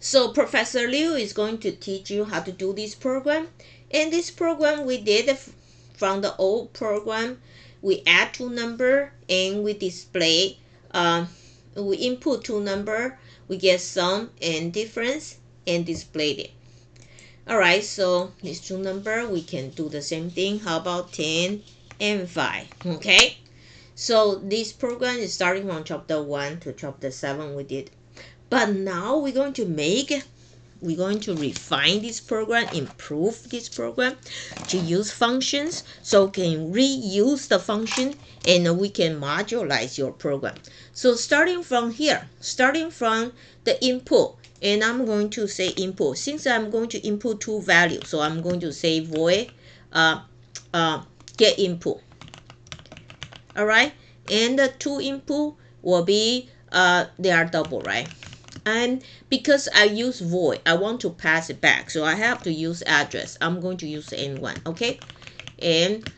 So Professor Liu is going to teach you how to do this program. And this program we did from the old program. We add two number and we display, we input two number, we get sum and difference and displayed it. Alright, so these two number we can do the same thing. How about 10 and 5? Okay, so this program is starting from chapter 1 to chapter 7 we did. But now we're going to refine this program, improve this program to use functions, so we can reuse the function and we can modularize your program. So starting from here, starting from the input, and I'm going to say input. Since I'm going to input two values, so I'm going to say void get input. All right, and the two input will be they are double, right? And because I use void, I want to pass it back, so I have to use address. I'm going to use n1, okay? And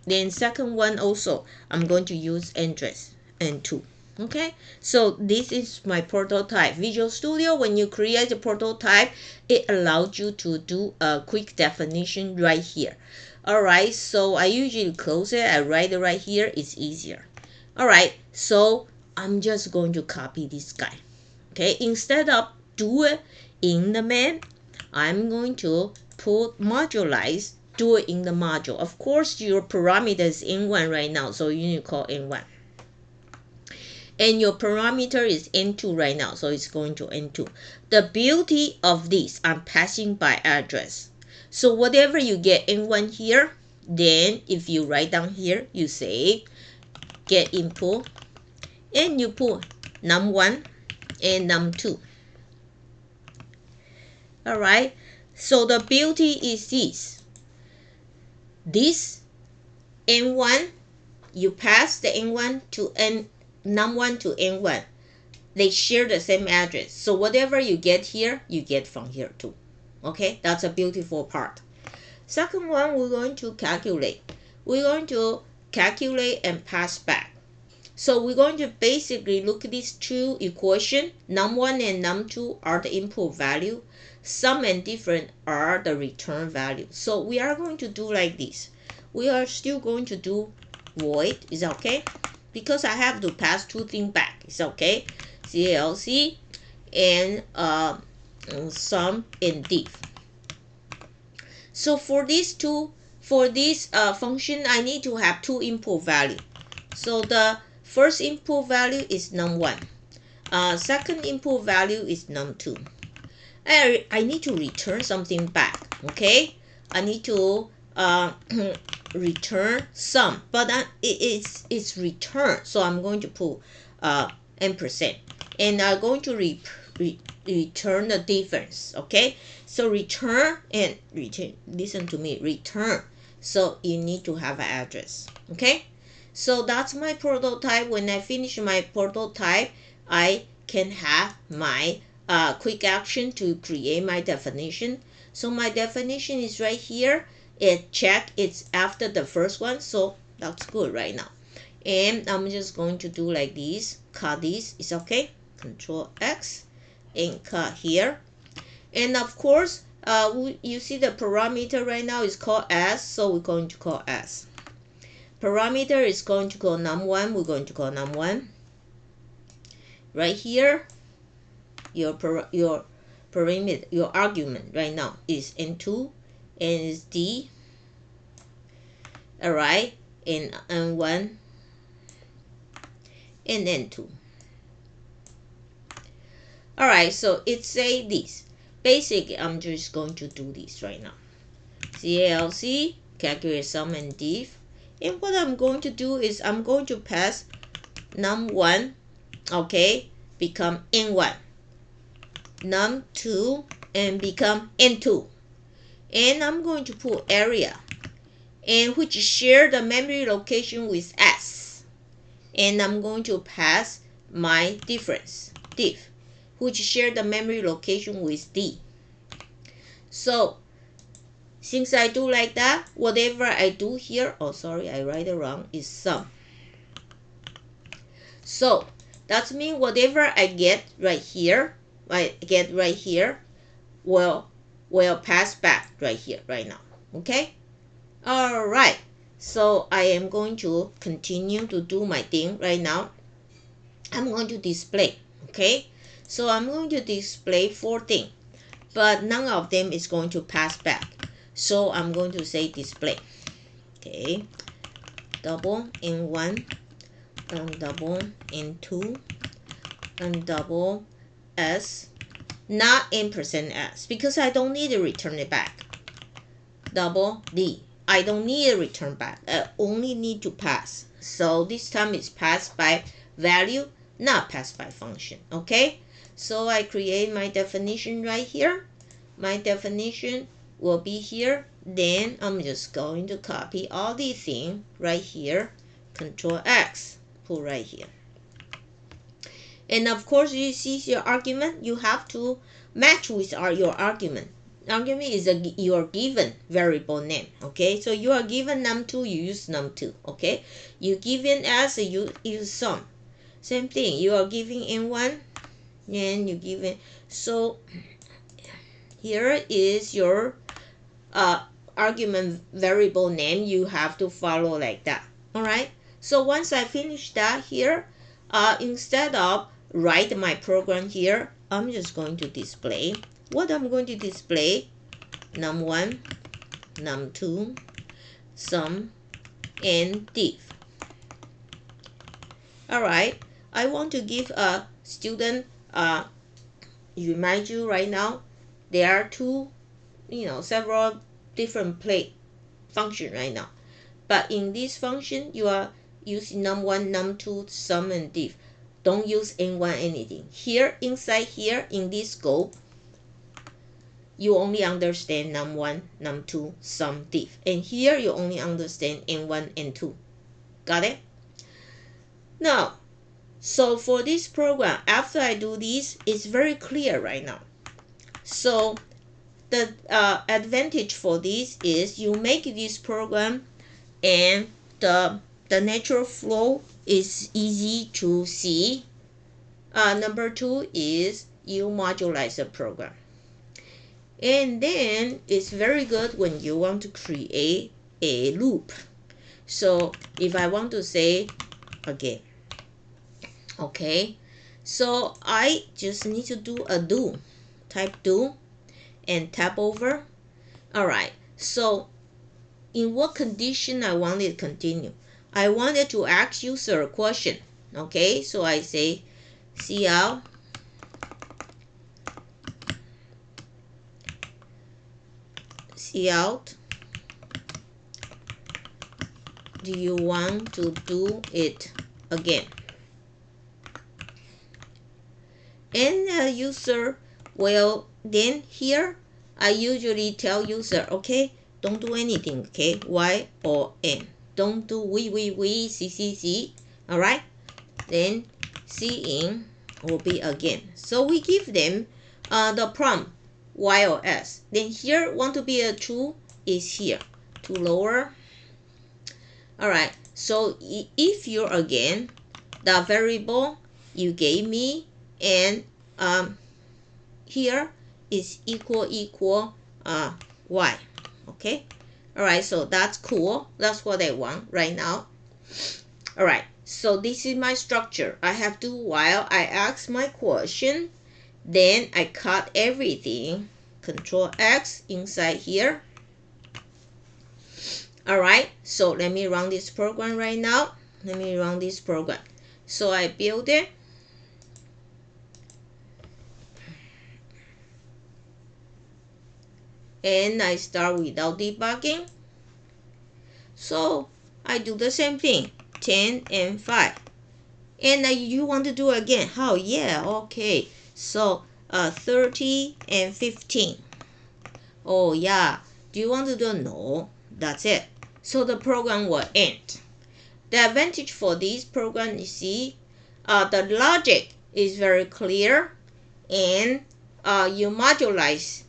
then second one also, I'm going to use address n2, okay? So this is my prototype. Visual Studio, when you create a prototype, it allows you to do a quick definition right here. All right, so I usually close it. I write it right here. It's easier. All right, so I'm just going to copy this guy. Okay, instead of do it in the main, I'm going to put modularize, do it in the module. Of course, your parameter is n1 right now, so you need to call n1. And your parameter is n2 right now, so it's going to n2. The beauty of this, I'm passing by address. So whatever you get n1 here, then if you write down here, you say get input, and you put num1 and num2. All right, so the beauty is this n1, you pass the n1 to num1 to n1, they share the same address, so whatever you get here, you get from here too. Okay, that's a beautiful part. Second one, we're going to calculate and pass back. So we're going to basically look at these two equations. Num1 and num2 are the input value. Sum and difference are the return value. So we are going to do like this. We are still going to do void. Is that okay? Because I have to pass two things back. It's okay. calc and sum and diff. So for this function, I need to have two input value. So the first input value is num1. Second input value is num2. I need to return something back. Okay, I need to return sum, but it's returned, so I'm going to put ampersand, and I'm going to return the difference. Okay, so return and return. Listen to me, return. So you need to have an address. Okay, so that's my prototype. When I finish my prototype, I can have my quick action to create my definition. So my definition is right here. It's after the first one, so that's good right now. And I'm just going to do like this. Cut this. It's okay. Control X and cut here. And of course, you see the parameter right now is called S, so we're going to call S. Parameter is going to call num1. We're going to call num1. Right here, your parameter, your argument right now is n2 and is d. All right, and n1 and n2. All right, so it say this. Basically, I'm just going to do this right now. calc, calculate sum and diff. And what I'm going to do is I'm going to pass num1, okay, become n1. Num2 and become n2. And I'm going to put area, and which share the memory location with S. And I'm going to pass my difference, diff, which share the memory location with D. So since I do like that, whatever I do here, oh sorry, I write it wrong, is sum. So that means whatever I get right here, I get right here will pass back right here right now. Okay. All right. So I am going to continue to do my thing right now. I'm going to display. Okay. So I'm going to display 4 things, but none of them is going to pass back. So I'm going to say display. Okay. Double in 1 and double in 2 and double s, not in %s, because I don't need to return it back. Double d, I don't need to return back, I only need to pass. So this time it's passed by value, not passed by function. Okay, so I create my definition right here. My definition will be here. Then I'm just going to copy all these things right here, Control X, put right here. And of course, you see your argument, you have to match with your argument. Argument is your given variable name. Okay, so you are given num2, you use num2. Okay, you given as you use sum. Same thing, you are giving n1 and you given. So here is your argument variable name. You have to follow like that. All right, so once I finish that here, instead of write my program here, I'm just going to display. What I'm going to display, num1, num2, sum, and diff. All right, I want to give a student, remind you right now, there are several different play function right now. But in this function, you are using num1, num2, sum, and diff. Don't use n1 anything. Here, inside here, in this scope, you only understand num1, num2, sum, diff. And here, you only understand n1 and 2. Got it? Now, so for this program, after I do this, it's very clear right now. So the advantage for this is you make this program and the natural flow is easy to see. Number 2 is you modularize the program. And then it's very good when you want to create a loop. So if I want to say again, okay, so I just need to do a do, type do and tap over. All right, so in what condition I want it to continue? I wanted to ask user a question. Okay, so I say cout do you want to do it again? And the user will, then here I usually tell user, okay, don't do anything, okay, y or n, don't do we, c. All right, then cin will be again. So we give them the prompt y or s. Then here want to be a true is here to lower. All right, so if you're again the variable you gave me and here is equal y. Okay, all right, so that's cool. That's what I want right now. All right, so this is my structure. I have to while I ask my question, then I cut everything, Control X inside here. All right, so let me run this program right now. Let me run this program. So I build it. And I start without debugging. So I do the same thing, 10 and 5. And you want to do again? How? Yeah, okay. So 30 and 15. Oh yeah. Do you want to do? No. That's it. So the program will end. The advantage for this program, you see, the logic is very clear, and you modularize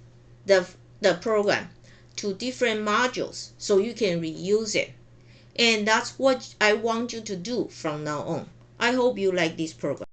the program to different modules so you can reuse it. And that's what I want you to do from now on. I hope you like this program.